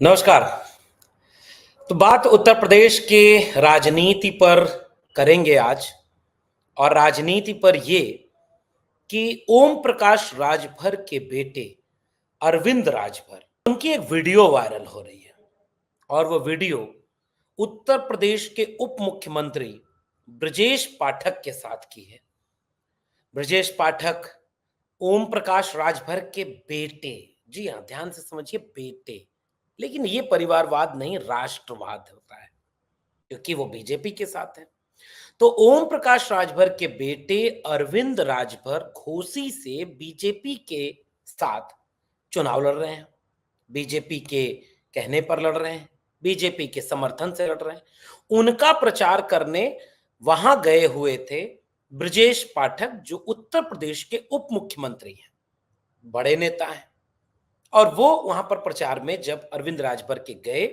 नमस्कार। तो बात उत्तर प्रदेश के राजनीति पर करेंगे आज। और राजनीति पर ये कि ओम प्रकाश राजभर के बेटे अरविंद राजभर, उनकी एक वीडियो वायरल हो रही है। और वो वीडियो उत्तर प्रदेश के उप मुख्यमंत्री ब्रजेश पाठक के साथ की है। ब्रजेश पाठक ओम प्रकाश राजभर के बेटे, जी हाँ, ध्यान से समझिए, बेटे। लेकिन ये परिवारवाद नहीं, राष्ट्रवाद होता है, क्योंकि वो बीजेपी के साथ है। तो ओम प्रकाश राजभर के बेटे अरविंद राजभर घोसी से बीजेपी के साथ चुनाव लड़ रहे हैं। बीजेपी के कहने पर लड़ रहे हैं, बीजेपी के समर्थन से लड़ रहे हैं। उनका प्रचार करने वहां गए हुए थे ब्रजेश पाठक, जो उत्तर प्रदेश के उप मुख्यमंत्री हैं, बड़े नेता हैं। और वो वहां पर प्रचार में जब अरविंद राजभर के गए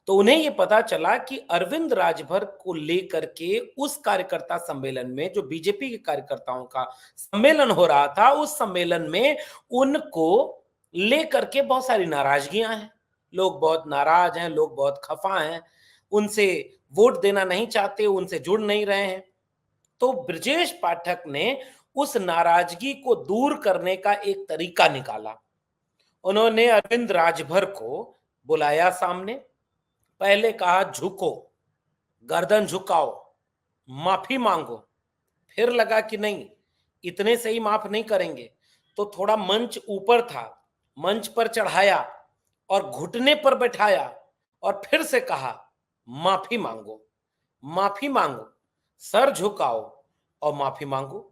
तो उन्हें ये पता चला कि अरविंद राजभर को लेकर के उस कार्यकर्ता सम्मेलन में, जो बीजेपी के कार्यकर्ताओं का सम्मेलन हो रहा था, उस सम्मेलन में उनको लेकर के बहुत सारी नाराजगियां हैं। लोग बहुत नाराज हैं, लोग बहुत खफा हैं, उनसे वोट देना नहीं चाहते, उनसे जुड़ नहीं रहे हैं। तो ब्रजेश पाठक ने उस नाराजगी को दूर करने का एक तरीका निकाला। उन्होंने अरविंद राजभर को बुलाया सामने। पहले कहा झुको, गर्दन झुकाओ, माफी मांगो। फिर लगा कि नहीं, इतने से ही माफ नहीं करेंगे, तो थोड़ा मंच ऊपर था, मंच पर चढ़ाया और घुटने पर बैठाया और फिर से कहा माफी मांगो, माफी मांगो, सर झुकाओ और माफी मांगो।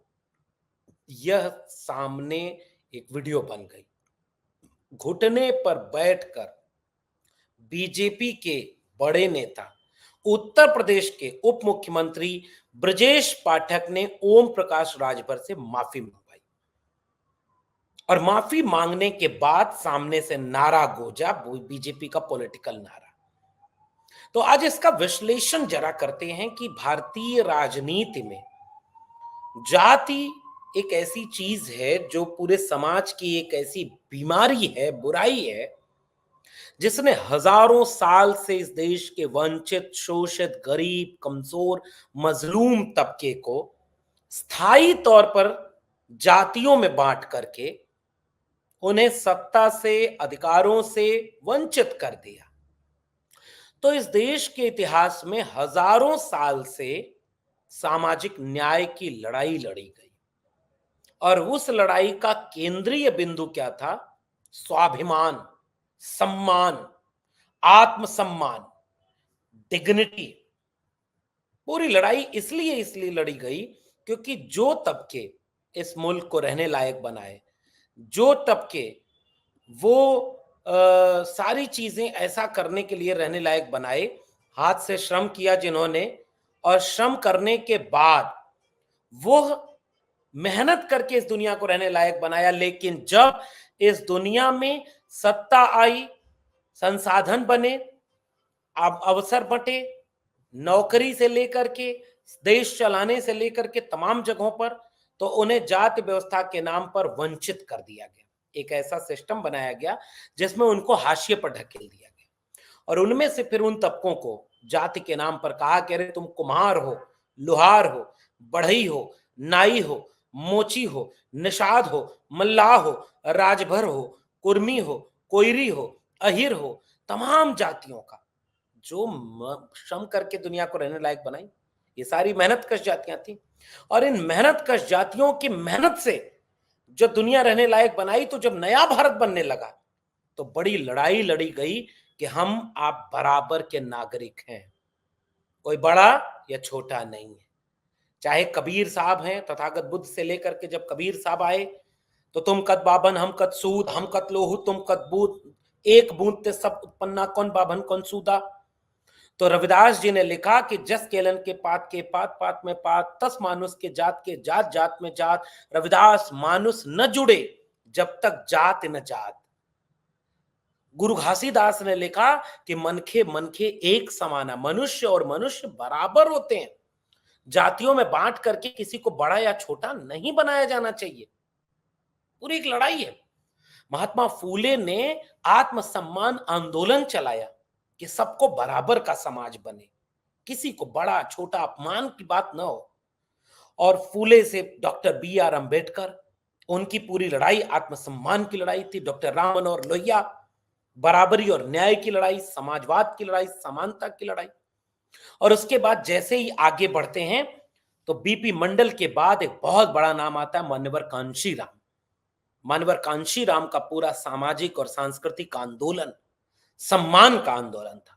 यह सामने एक वीडियो बन गई। घुटने पर बैठकर बीजेपी के बड़े नेता, उत्तर प्रदेश के उप मुख्यमंत्री ब्रजेश पाठक ने ओम प्रकाश राजभर से माफी मंगवाई। और माफी मांगने के बाद सामने से नारा गूंजा, बीजेपी का पॉलिटिकल नारा। तो आज इसका विश्लेषण जरा करते हैं कि भारतीय राजनीति में जाति एक ऐसी चीज है जो पूरे समाज की एक ऐसी बीमारी है, बुराई है, जिसने हजारों साल से इस देश के वंचित, शोषित, गरीब, कमजोर, मजलूम तबके को स्थायी तौर पर जातियों में बांट करके उन्हें सत्ता से, अधिकारों से वंचित कर दिया। तो इस देश के इतिहास में हजारों साल से सामाजिक न्याय की लड़ाई लड़ी गई। और उस लड़ाई का केंद्रीय बिंदु क्या था? स्वाभिमान, सम्मान, आत्मसम्मान, डिग्निटी। पूरी लड़ाई इसलिए लड़ी गई क्योंकि जो तबके इस मुल्क को रहने लायक बनाए, जो तबके वो सारी चीजें ऐसा करने के लिए रहने लायक बनाए, हाथ से श्रम किया जिन्होंने, और श्रम करने के बाद वो मेहनत करके इस दुनिया को रहने लायक बनाया। लेकिन जब इस दुनिया में सत्ता आई, संसाधन बने, अब अवसर बंटे, नौकरी से लेकर के देश चलाने से लेकर के तमाम जगहों पर, तो उन्हें जाति व्यवस्था के नाम पर वंचित कर दिया गया। एक ऐसा सिस्टम बनाया गया जिसमें उनको हाशिए पर ढकेल दिया गया। और उनमें से फिर उन तबकों को जाति के नाम पर कहा कि अरे तुम कुम्हार हो, लोहार हो, बढ़ई हो, नाई हो, मोची हो, निषाद हो, मल्लाह हो, राजभर हो, कुर्मी हो, कोयरी हो, अहिर हो, तमाम जातियों का जो श्रम करके दुनिया को रहने लायक बनाई, ये सारी मेहनत कश जातियां थी। और इन मेहनत कश जातियों की मेहनत से जब दुनिया रहने लायक बनाई, तो जब नया भारत बनने लगा तो बड़ी लड़ाई लड़ी गई कि हम आप बराबर के नागरिक हैं, कोई बड़ा या छोटा नहीं है। चाहे कबीर साहब हैं, तथागत बुद्ध से लेकर के जब कबीर साहब आए तो तुम कद बाबन हम कद सूद, हम कद लोहु तुम कद बूद, एक बूंद ते सब उत्पन्ना कौन बाभन कौन सूदा। तो रविदास जी ने लिखा कि जस केलन के पात पात में पात, तस मानुष के जात जात में जात, रविदास मानुष न जुड़े जब तक जात न जात। गुरु घासीदास ने लिखा कि मनखे मनखे एक समाना, मनुष्य और मनुष्य बराबर होते हैं। जातियों में बांट करके किसी को बड़ा या छोटा नहीं बनाया जाना चाहिए। पूरी एक लड़ाई है। महात्मा फूले ने आत्मसम्मान आंदोलन चलाया कि सबको बराबर का समाज बने, किसी को बड़ा छोटा अपमान की बात न हो। और फूले से डॉक्टर बी आर अंबेडकर, उनकी पूरी लड़ाई आत्मसम्मान की लड़ाई थी। डॉक्टर राम मनोहर लोहिया, बराबरी और न्याय की लड़ाई, समाजवाद की लड़ाई, समानता की लड़ाई। और उसके बाद जैसे ही आगे बढ़ते हैं तो बीपी मंडल के बाद एक बहुत बड़ा नाम आता है मान्यवर कांशीराम। मान्यवर कांशीराम का पूरा सामाजिक और सांस्कृतिक आंदोलन सम्मान का आंदोलन था।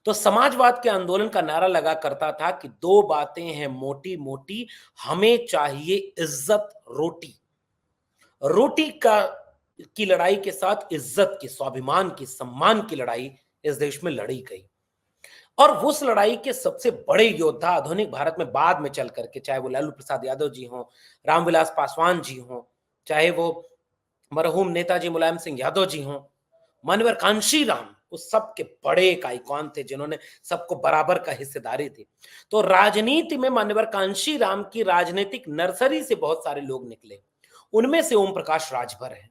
तो समाजवाद के आंदोलन का नारा लगा करता था कि दो बातें हैं मोटी मोटी, हमें चाहिए इज्जत रोटी। रोटी का की लड़ाई के साथ इज्जत की, स्वाभिमान की, सम्मान की लड़ाई इस देश में लड़ी गई। और उस लड़ाई के सबसे बड़े योद्धा आधुनिक भारत में बाद में चल करके, चाहे वो लालू प्रसाद यादव जी हों, रामविलास पासवान जी हों, चाहे वो मरहूम नेताजी मुलायम सिंह यादव जी हों, मान्यवर कांशीराम उस सबके बड़े एक आइकॉन थे जिन्होंने सबको बराबर का हिस्सेदारी थी। तो राजनीति में मान्यवर कांशीराम की राजनीतिक नर्सरी से बहुत सारे लोग निकले। उनमें से ओम प्रकाश राजभर है।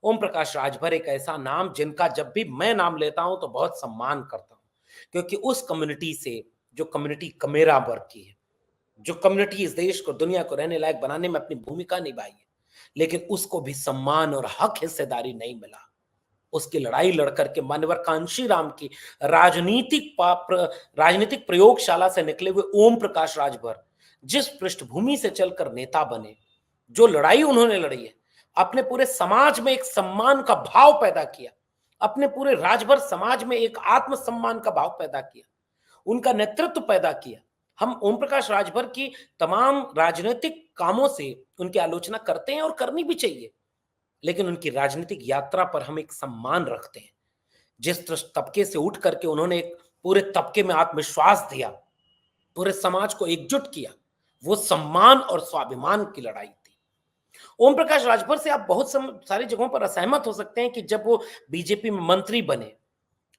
ओम प्रकाश राजभर एक ऐसा नाम जिनका जब भी मैं नाम लेता हूं तो बहुत सम्मान करता हूं, क्योंकि उस कम्युनिटी से, जो कम्युनिटी कमेरा वर्ग की है, जो कम्युनिटी इस देश को, दुनिया को रहने लायक बनाने में अपनी भूमिका निभाई है, लेकिन उसको भी सम्मान और हक हिस्सेदारी नहीं मिला। उसकी लड़ाई लड़ करके मान्यवर कांशीराम की राजनीतिक प्रयोगशाला से निकले हुए ओम प्रकाश राजभर जिस पृष्ठभूमि से चलकर नेता बने, जो लड़ाई उन्होंने लड़ी है, अपने पूरे समाज में एक सम्मान का भाव पैदा किया, अपने पूरे राजभर समाज में एक आत्मसम्मान का भाव पैदा किया, उनका नेतृत्व पैदा किया। हम ओम प्रकाश राजभर की तमाम राजनीतिक कामों से उनकी आलोचना करते हैं और करनी भी चाहिए, लेकिन उनकी राजनीतिक यात्रा पर हम एक सम्मान रखते हैं। जिस तबके से उठ करके उन्होंने एक पूरे तबके में आत्मविश्वास दिया, पूरे समाज को एकजुट किया, वो सम्मान और स्वाभिमान की लड़ाई थी। ओम प्रकाश राजभर से आप बहुत सारी जगहों पर असहमत हो सकते हैं कि जब वो बीजेपी में मंत्री बने,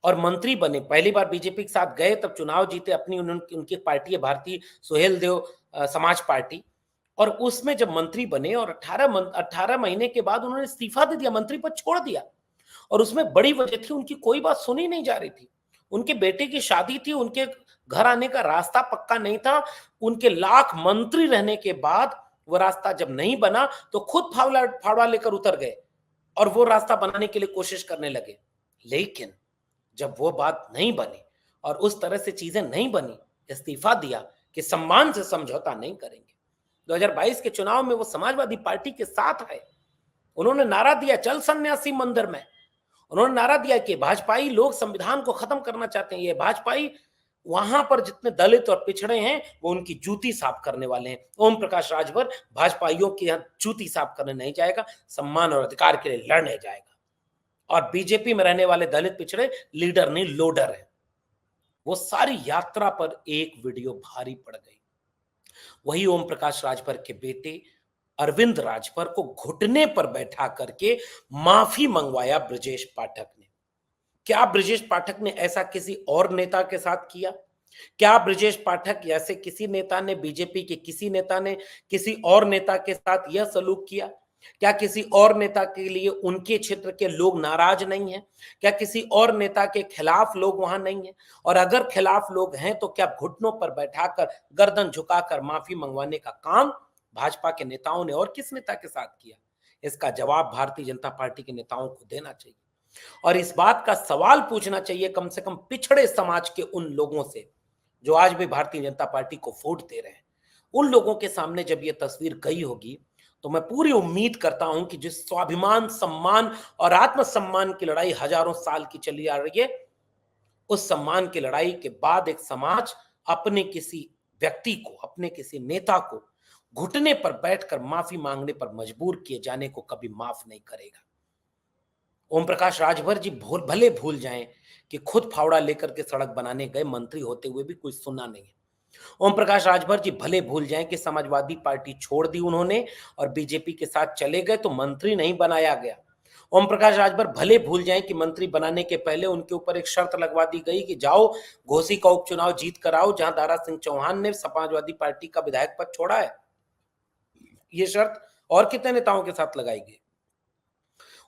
और मंत्री बने, पहली बार बीजेपी के साथ गए, तब चुनाव जीते, अपनी उनकी पार्टी है भारतीय सुहेल देव समाज पार्टी, और उसमें जब मंत्री बने और 18 महीने के बाद उन्होंने इस्तीफा दे दिया, मंत्री पद छोड़ दिया। और उसमें बड़ी वजह थी, उनकी कोई बात सुनी नहीं जा रही थी। उनके बेटे की शादी थी, उनके घर आने का रास्ता पक्का नहीं था। उनके लाख मंत्री रहने के बाद वो रास्ता जब नहीं बना तो खुद फावड़ा लेकर उतर गए और वो रास्ता बनाने के लिए कोशिश करने लगे। लेकिन जब वो बात नहीं बनी और उस तरह से चीजें नहीं बनी, इस्तीफा दिया कि सम्मान से समझौता नहीं करेंगे। 2022 के चुनाव में वो समाजवादी पार्टी के साथ आए। उन्होंने नारा दिया, चल सन्यासी मंदिर में। उन्होंने नारा दिया कि भाजपाई लोग संविधान को खत्म करना चाहते हैं, ये भाजपाई वहां पर जितने दलित और पिछड़े हैं वो उनकी जूती साफ करने वाले हैं। ओम प्रकाश राजभर भाजपाइयों की यहाँ जूती साफ करने नहीं जाएगा, सम्मान और अधिकार के लिए लड़ने जाएगा। और बीजेपी में रहने वाले दलित पिछड़े लीडर नहीं, लोडर है। वो सारी यात्रा पर एक वीडियो भारी पड़ गई। वही ओम प्रकाश राजभर के बेटे अरविंद राजभर को घुटने पर बैठा करके माफी मंगवाया ब्रजेश पाठक ने। क्या ब्रजेश पाठक ने ऐसा किसी और नेता के साथ किया? क्या ब्रजेश पाठक जैसे किसी नेता ने, बीजेपी के किसी नेता ने किसी और नेता के साथ यह सलूक किया? क्या किसी और नेता के लिए उनके क्षेत्र के लोग नाराज नहीं हैं? क्या किसी और नेता के खिलाफ लोग वहां नहीं हैं? और अगर खिलाफ लोग हैं तो क्या घुटनों पर बैठाकर, गर्दन झुकाकर माफी मंगवाने का काम भाजपा के नेताओं ने और किस नेता के साथ किया? इसका जवाब भारतीय जनता पार्टी के नेताओं को देना चाहिए और इस बात का सवाल पूछना चाहिए कम से कम पिछड़े समाज के उन लोगों से जो आज भी भारतीय जनता पार्टी को वोट दे रहे हैं। उन लोगों के सामने जब यह तस्वीर गई होगी तो मैं पूरी उम्मीद करता हूं कि जिस स्वाभिमान, सम्मान और आत्मसम्मान की लड़ाई हजारों साल की चली आ रही है, उस सम्मान की लड़ाई के बाद एक समाज अपने किसी व्यक्ति को, अपने किसी नेता को घुटने पर बैठकर माफी मांगने पर मजबूर किए जाने को कभी माफ नहीं करेगा। ओम प्रकाश राजभर जी भले भूल जाएं कि खुद फावड़ा लेकर के सड़क बनाने गए, मंत्री होते हुए भी कुछ सुना नहीं है। ओम प्रकाश राजभर जी भले भूल जाएं कि समाजवादी पार्टी छोड़ दी उन्होंने और बीजेपी के साथ चले गए तो मंत्री नहीं बनाया गया। ओम प्रकाश राजभर भले भूल जाएं कि मंत्री बनाने के पहले उनके ऊपर एक शर्त लगवा दी गई कि जाओ घोसी का उपचुनाव जीत कर आओ, जहां दारा सिंह चौहान ने समाजवादी पार्टी का विधायक पद छोड़ा है। ये शर्त और कितने नेताओं के साथ लगाई गई।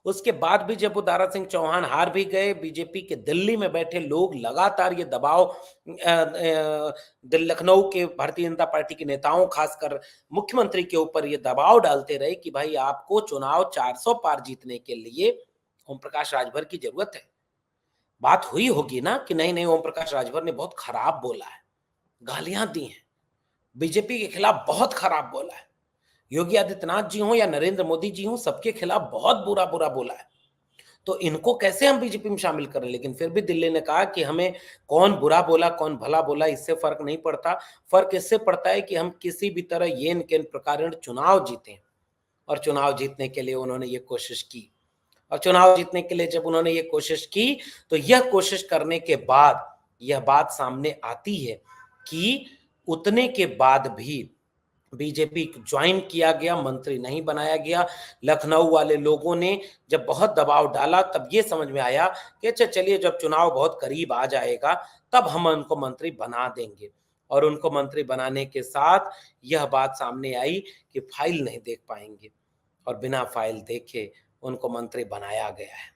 उसके बाद भी जब वो दारा सिंह चौहान हार भी गए, बीजेपी के दिल्ली में बैठे लोग लगातार ये दबाव लखनऊ के भारतीय जनता पार्टी के नेताओं खासकर मुख्यमंत्री के ऊपर ये दबाव डालते रहे कि भाई आपको चुनाव 400 पार जीतने के लिए ओम प्रकाश राजभर की जरूरत है। बात हुई होगी ना कि नहीं नहीं ओम प्रकाश राजभर ने बहुत खराब बोला है, गालियां दी हैं, बीजेपी के खिलाफ बहुत खराब बोला है, योगी आदित्यनाथ जी हों या नरेंद्र मोदी जी हों, सबके खिलाफ बहुत बुरा बुरा बोला है। तो इनको कैसे हम बीजेपी में शामिल करें? लेकिन फिर भी दिल्ली ने कहा कि हमें कौन बुरा बोला कौन भला बोला इससे फर्क नहीं पड़ता, फर्क इससे पड़ता है कि हम किसी भी तरह येन केन प्रकार चुनाव जीतें। और चुनाव जीतने के लिए उन्होंने ये कोशिश की, और चुनाव जीतने के लिए जब उन्होंने ये कोशिश की तो यह कोशिश करने के बाद यह बात सामने आती है कि उतने के बाद भी बीजेपी ज्वाइन किया गया, मंत्री नहीं बनाया गया। लखनऊ वाले लोगों ने जब बहुत दबाव डाला तब ये समझ में आया कि अच्छा चलिए जब चुनाव बहुत करीब आ जाएगा तब हम उनको मंत्री बना देंगे। और उनको मंत्री बनाने के साथ यह बात सामने आई कि फाइल नहीं देख पाएंगे, और बिना फाइल देखे उनको मंत्री बनाया गया है।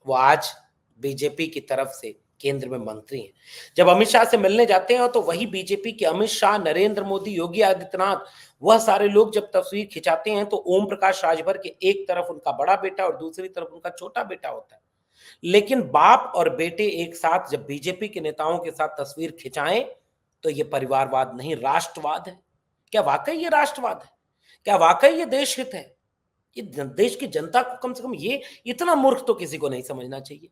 वो आज बीजेपी की तरफ से केंद्र में मंत्री हैं। जब अमित शाह से मिलने जाते हैं तो वही बीजेपी के अमित शाह, नरेंद्र मोदी, योगी आदित्यनाथ, वह सारे लोग जब तस्वीर खिंचाते हैं तो ओम प्रकाश राजभर के एक तरफ उनका बड़ा बेटा और दूसरी तरफ उनका छोटा बेटा होता है। लेकिन बाप और बेटे एक साथ जब बीजेपी के नेताओं के साथ तस्वीर खिंचाएं तो ये परिवारवाद नहीं, राष्ट्रवाद है। क्या वाकई ये राष्ट्रवाद है? क्या वाकई ये देश हित है? ये देश की जनता को कम से कम ये इतना मूर्ख तो किसी को नहीं समझना चाहिए।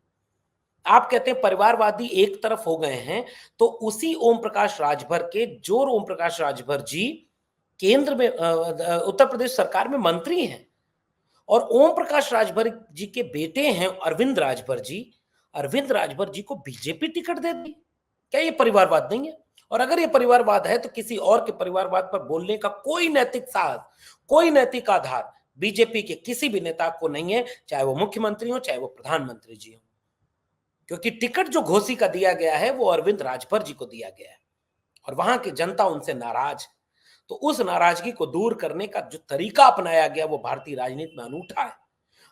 आप कहते हैं परिवारवादी एक तरफ हो गए हैं, तो उसी ओम प्रकाश राजभर के जो ओम प्रकाश राजभर जी केंद्र में उत्तर प्रदेश सरकार में मंत्री हैं, और ओम प्रकाश राजभर जी के बेटे हैं अरविंद राजभर जी, अरविंद राजभर जी को बीजेपी टिकट दे दी। क्या ये परिवारवाद नहीं है? और अगर ये परिवारवाद है तो किसी और के परिवारवाद पर बोलने का कोई नैतिक साहस, कोई नैतिक आधार बीजेपी के किसी भी नेता को नहीं है, चाहे वो मुख्यमंत्री हो चाहे वो प्रधानमंत्री जी हो। क्योंकि टिकट जो घोसी का दिया गया है वो अरविंद राजभर जी को दिया गया है, और वहां की जनता उनसे नाराज है। तो उस नाराजगी को दूर करने का जो तरीका अपनाया गया वो भारतीय राजनीति में अनूठा है।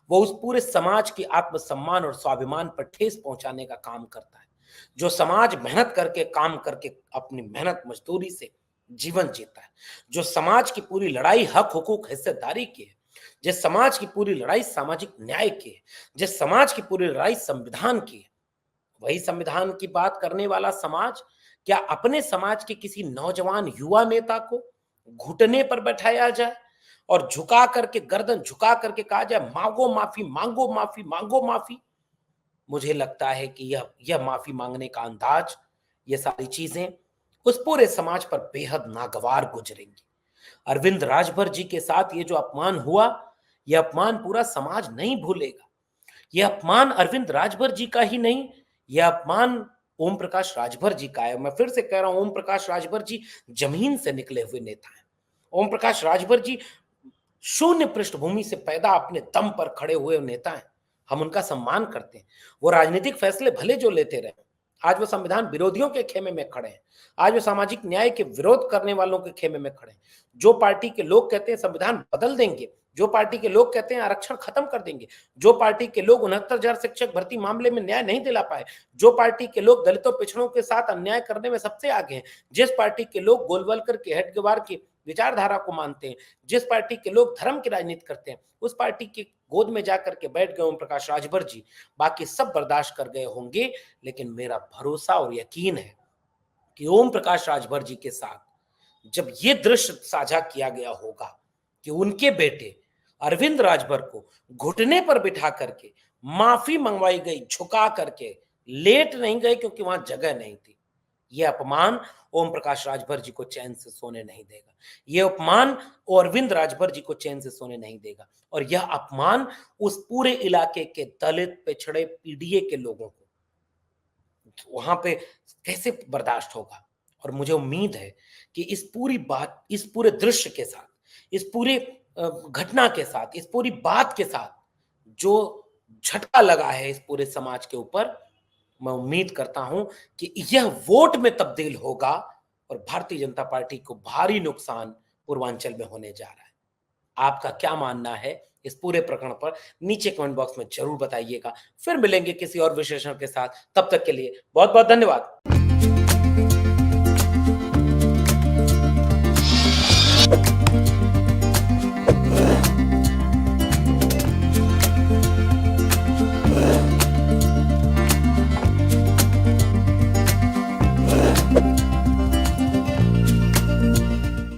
वो उस पूरे समाज के आत्मसम्मान और स्वाभिमान पर ठेस पहुंचाने का काम करता है। जो समाज मेहनत करके काम करके अपनी मेहनत मजदूरी से जीवन जीता है, जो समाज की पूरी लड़ाई हक हुकूक हिस्सेदारी की है, जिस समाज की पूरी लड़ाई सामाजिक न्याय की है, जिस समाज की पूरी लड़ाई संविधान की है, वही संविधान की बात करने वाला समाज क्या अपने समाज के किसी नौजवान युवा नेता को घुटने पर बैठाया जाए और झुका करके गर्दन झुका करके कहा जाए मांगो माफी मांगो माफी मांगो माफी? मुझे लगता है कि यह माफी मांगने का अंदाज, ये सारी चीजें उस पूरे समाज पर बेहद नागवार गुजरेंगी। अरविंद राजभर जी के साथ ये जो अपमान हुआ, यह अपमान पूरा समाज नहीं भूलेगा। यह अपमान अरविंद राजभर जी का ही नहीं, यह अपमान ओम प्रकाश राजभर जी का है। मैं फिर से कह रहा हूं, ओम प्रकाश राजभर जी जमीन से निकले हुए नेता हैं। ओम प्रकाश राजभर जी शून्य पृष्ठभूमि से पैदा अपने दम पर खड़े हुए नेता हैं। हम उनका सम्मान करते हैं। वो राजनीतिक फैसले भले जो लेते रहे, आज वो संविधान विरोधियों के खेमे में खड़े हैं, आज वो सामाजिक न्याय के विरोध करने वालों के खेमे में खड़े हैं। जो पार्टी के लोग कहते हैं संविधान बदल देंगे, जो पार्टी के लोग कहते हैं आरक्षण खत्म कर देंगे, जो पार्टी के लोग 69,000 शिक्षक भर्ती मामले में न्याय नहीं दिला पाए, जो पार्टी के लोग दलितों पिछड़ों के साथ अन्याय करने में सबसे आगे हैं, जिस पार्टी के लोग गोलवलकर के हेडगेवार की विचारधारा को मानते हैं, जिस पार्टी के लोग धर्म की राजनीति करते हैं, उस पार्टी की गोद में जाकर के बैठ गए ओम प्रकाश राजभर जी। बाकी सब बर्दाश्त कर गए होंगे, लेकिन मेरा भरोसा और यकीन है कि ओम प्रकाश राजभर जी के साथ जब ये दृश्य साझा किया गया होगा कि उनके बेटे अरविंद राजभर को घुटने पर बिठा करके माफी मंगवाई गई, झुका करके, लेट नहीं गए क्योंकि वहां जगह नहीं थी। यह अपमान ओम प्रकाश राजभर जी को चैन से सोने नहीं देगा। यह अपमान अरविंद राजभर जी को चैन से सोने नहीं देगा। और यह अपमान उस पूरे इलाके के दलित, पिछड़े, पीडीए के लोगों को वहां पे कैसे बर्दाश्त होगा? और मुझे उम्मीद है कि इस पूरी बात, इस पूरे दृश्य के साथ, इस पूरे घटना के साथ, इस पूरी बात के साथ जो झटका लगा है इस पूरे समाज के ऊपर, मैं उम्मीद करता हूं कि यह वोट में तब्दील होगा और भारतीय जनता पार्टी को भारी नुकसान पूर्वांचल में होने जा रहा है। आपका क्या मानना है इस पूरे प्रकरण पर नीचे कमेंट बॉक्स में जरूर बताइएगा। फिर मिलेंगे किसी और विशेषण के साथ, तब तक के लिए बहुत बहुत धन्यवाद।